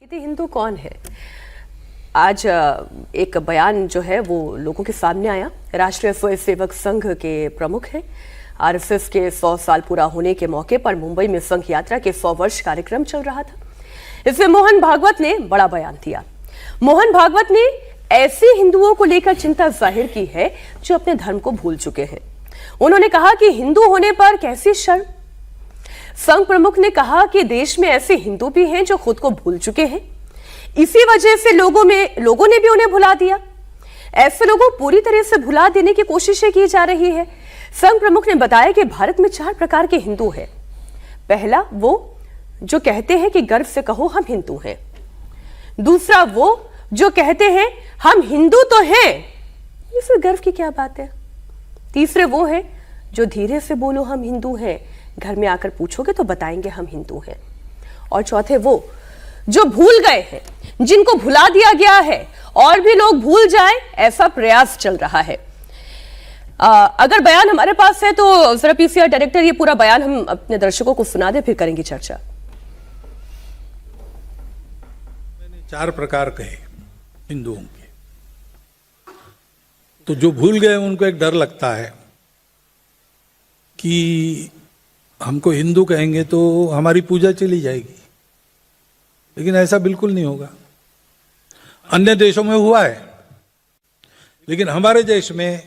इति हिंदू कौन है? आज एक बयान जो है वो लोगों के सामने आया। राष्ट्रीय स्वयंसेवक संघ के प्रमुख हैं। आरएसएस के 100 साल पूरा होने के मौके पर मुंबई में संघ यात्रा के 100 वर्ष कार्यक्रम चल रहा था। इसमें मोहन भागवत ने बड़ा बयान दिया। मोहन भागवत ने ऐसे हिंदुओं को लेकर चिंता जाहिर की है जो अपने धर्म को भूल चुके हैं। उन्होंने कहा कि हिंदू होने पर कैसी शर्म। संघ प्रमुख ने कहा कि देश में ऐसे हिंदू भी हैं जो खुद को भूल चुके हैं। इसी वजह से लोगों ने भी उन्हें भुला दिया। ऐसे लोगों को पूरी तरह से भुला देने की कोशिशें की जा रही है। संघ प्रमुख ने बताया कि भारत में 4 प्रकार के हिंदू हैं। पहला, वो जो कहते हैं कि गर्व से कहो हम हिंदू हैं। दूसरा, वो जो कहते हैं हम हिंदू तो हैं, इसमें गर्व की क्या बात है। तीसरे, वो है जो धीरे से बोलो हम हिंदू हैं, घर में आकर पूछोगे तो बताएंगे हम हिंदू हैं। और चौथे, वो जो भूल गए हैं, जिनको भुला दिया गया है और भी लोग भूल जाएं, ऐसा प्रयास चल रहा है। अगर बयान हमारे पास है तो जरा पीसीआर डायरेक्टर ये पूरा बयान हम अपने दर्शकों को सुना दे, फिर करेंगे चर्चा। मैंने 4 प्रकार कहे हिंदुओं के, तो जो भूल गए उनको एक डर लगता है कि हमको हिंदू कहेंगे तो हमारी पूजा चली जाएगी, लेकिन ऐसा बिल्कुल नहीं होगा। अन्य देशों में हुआ है, लेकिन हमारे देश में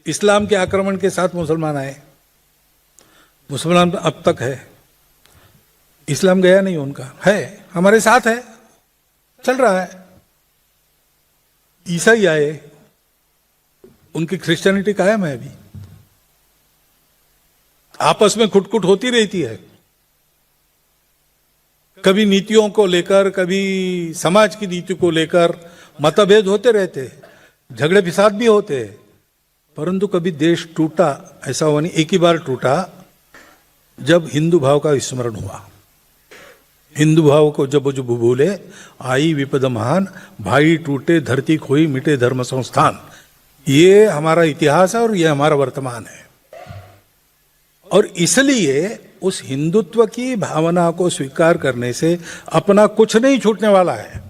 इस्लाम के आक्रमण के साथ मुसलमान आए। मुसलमान अब तक है, इस्लाम गया नहीं, उनका है, हमारे साथ है, चल रहा है। ईसाई आए, उनकी क्रिश्चियनिटी कायम है अभी। आपस में खुटखुट होती रहती है, कभी नीतियों को लेकर, कभी समाज की नीति को लेकर मतभेद होते रहते हैं, झगड़े फिसाद भी होते हैं, परंतु कभी देश टूटा ऐसा हुआ नहीं। एक ही बार टूटा जब हिंदू भाव का विस्मरण हुआ। हिंदू भाव को जब भूले आई विपद महान, भाई टूटे धरती खोई मिटे धर्म संस्थान। ये हमारा इतिहास है और ये हमारा वर्तमान है। और इसलिए उस हिंदुत्व की भावना को स्वीकार करने से अपना कुछ नहीं छूटने वाला है।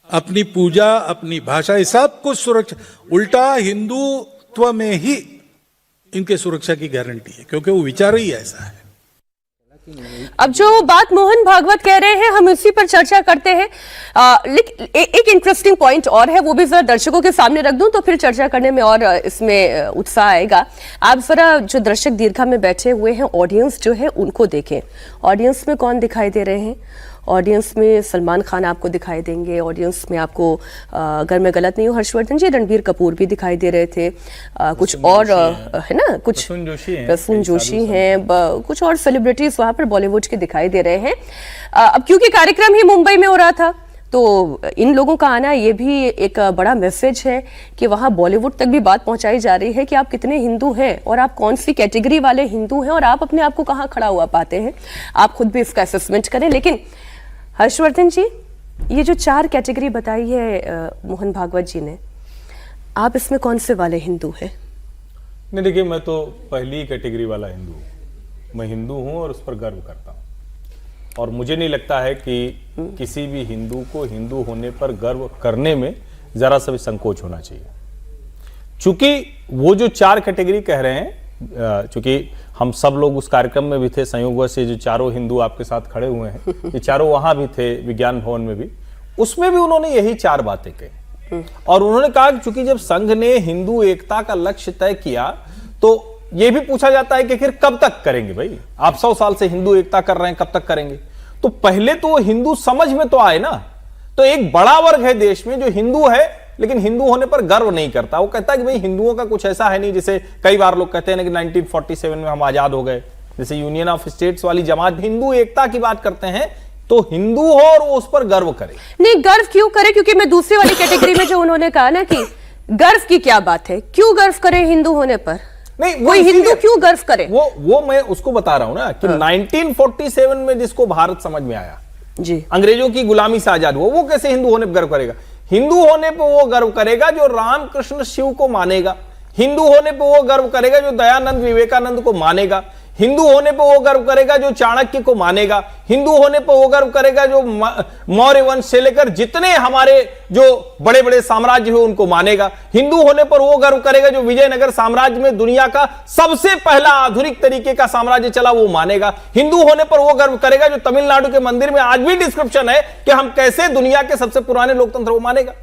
अपनी पूजा, अपनी भाषा, ये सब कुछ सुरक्षा, उल्टा हिंदुत्व में ही इनके सुरक्षा की गारंटी है, क्योंकि वो विचार ही ऐसा है। अब जो बात मोहन भागवत कह रहे हैं, हम इसी पर चर्चा करते हैं। लेकिन एक इंटरेस्टिंग पॉइंट और है, वो भी जरा दर्शकों के सामने रख दूं तो फिर चर्चा करने में और इसमें उत्साह आएगा। आप जरा जो दर्शक दीर्घा में बैठे हुए हैं, ऑडियंस जो है उनको देखें। ऑडियंस में कौन दिखाई दे रहे हैं? ऑडियंस में सलमान खान आपको दिखाई देंगे। ऑडियंस में आपको, अगर मैं गलत नहीं हूँ, हर्षवर्धन जी, रणबीर कपूर भी दिखाई दे रहे थे। कुछ और है ना, कुछ प्रसून जोशी हैं, कुछ और सेलिब्रिटीज वहां पर बॉलीवुड के दिखाई दे रहे हैं। अब क्योंकि कार्यक्रम ही मुंबई में हो रहा था, तो इन लोगों का आना ये भी एक बड़ा मैसेज है कि वहां बॉलीवुड तक भी बात पहुंचाई जा रही है कि आप कितने हिंदू हैं और आप कौन सी कैटेगरी वाले हिंदू हैं और आप अपने आप को कहां खड़ा हुआ पाते हैं। आप खुद भी इसका असेसमेंट करें। लेकिन हर्षवर्धन जी, ये जो 4 कैटेगरी बताई है मोहन भागवत जी ने, आप इसमें कौन से वाले हिंदू हैं? नहीं, देखिए, मैं तो पहली कैटेगरी वाला हिंदू हूँ। मैं हिंदू हूँ और उस पर गर्व करता हूँ। और मुझे नहीं लगता है कि किसी भी हिंदू को हिंदू होने पर गर्व करने में जरा सा भी संकोच होना चाहिए। चूंकि वो जो 4 कैटेगरी कह रहे हैं, चूंकि हम सब लोग उस कार्यक्रम में भी थे, संयोगवश से जो चारों हिंदू आपके साथ खड़े हुए हैं, ये चारों वहां भी थे, विज्ञान भवन में भी, उसमें भी उन्होंने यही 4 बातें कही। और उन्होंने कहा कि चूंकि जब संघ ने हिंदू एकता का लक्ष्य तय किया, तो यह भी पूछा जाता है कि फिर कब तक करेंगे भाई? आप 100 साल से हिंदू एकता कर रहे हैं, कब तक करेंगे? तो पहले तो हिंदू समझ में तो आए ना। तो एक बड़ा वर्ग है देश में जो हिंदू है, लेकिन हिंदू होने पर गर्व नहीं करता। वो कहता है कि भाई हिंदुओं का कुछ ऐसा है नहीं, जैसे कई बार लोग कहते हैं ना कि 1947 में हम आजाद हो गए, जैसे यूनियन ऑफ स्टेट्स वाली जमात हिंदू एकता की बात करते हैं, तो हिंदू हो और वो उस पर गर्व करे। नहीं, गर्व क्यों करे? क्योंकि मैं दूसरी वाली कैटेगरी में जो उन्होंने कहा ना कि गर्व की क्या बात है, क्यों गर्व करे हिंदू होने पर? नहीं, कोई हिंदू क्यों गर्व करे? वो मैं उसको बता रहा हूं ना कि 1947 में जिसको भारत समझ में आया जी, अंग्रेजों की गुलामी से आजाद हुआ, वो कैसे हिंदू होने पर गर्व करेगा? हिंदू होने पर वो गर्व करेगा जो राम कृष्ण शिव को मानेगा। हिंदू होने पर वो गर्व करेगा जो दयानंद विवेकानंद को मानेगा। हिंदू होने पर वो गर्व करेगा जो चाणक्य को मानेगा, हिंदू होने पर वो गर्व करेगा जो मौर्य वंश से लेकर जितने हमारे जो बड़े बड़े साम्राज्य हुए उनको मानेगा, हिंदू होने पर वो गर्व करेगा जो विजयनगर साम्राज्य में दुनिया का सबसे पहला आधुनिक तरीके का साम्राज्य चला वो मानेगा, हिंदू होने पर वो गर्व करेगा जो तमिलनाडु के मंदिर में आज भी डिस्क्रिप्शन है कि हम कैसे दुनिया के सबसे पुराने लोकतंत्र, वो मानेगा।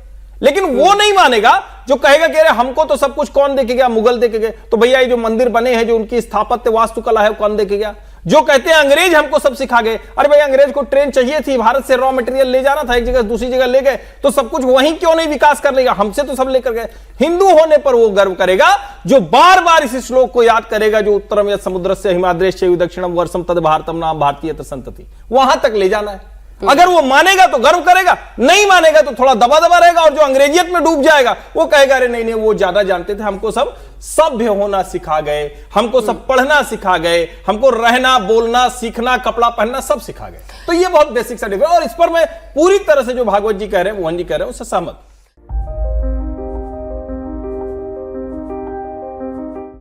लेकिन वो नहीं मानेगा जो कहेगा कि अरे हमको तो सब कुछ कौन देके गया, मुगल देके गए, तो भैया ये जो मंदिर बने हैं, जो उनकी स्थापत्य वास्तुकला है, कौन देके गया। जो कहते हैं अंग्रेज हमको सब सिखा गए, अरे भाई अंग्रेज को ट्रेन चाहिए थी, भारत से रॉ मटेरियल ले जाना था, एक जगह दूसरी जगह ले गए, तो सब कुछ वहीं क्यों नहीं विकास कर लेगा, हमसे तो सब लेकर गए। हिंदू होने पर वो गर्व करेगा जो बार बार इस श्लोक को याद करेगा, जो उत्तरम यत् समुद्रस्य हिमाद्रेश्च दक्षिणम वर्षम तद भारतम नाम भारतीय संतति, वहां तक ले जाना है। अगर वो मानेगा तो गर्व करेगा, नहीं मानेगा तो थोड़ा दबा दबा रहेगा, और जो अंग्रेजियत में डूब जाएगा वो कहेगा अरे नहीं नहीं वो ज्यादा जानते थे, हमको सब सभ्य होना सिखा गए, हमको सब पढ़ना सिखा गए, हमको रहना बोलना सीखना कपड़ा पहनना सब सिखा गए। तो ये बहुत बेसिक सा डिफरेंस, और इस पर मैं पूरी तरह से जो भागवत जी कह रहे हैं, मोहन जी कह रहे हैं, उससे सहमत।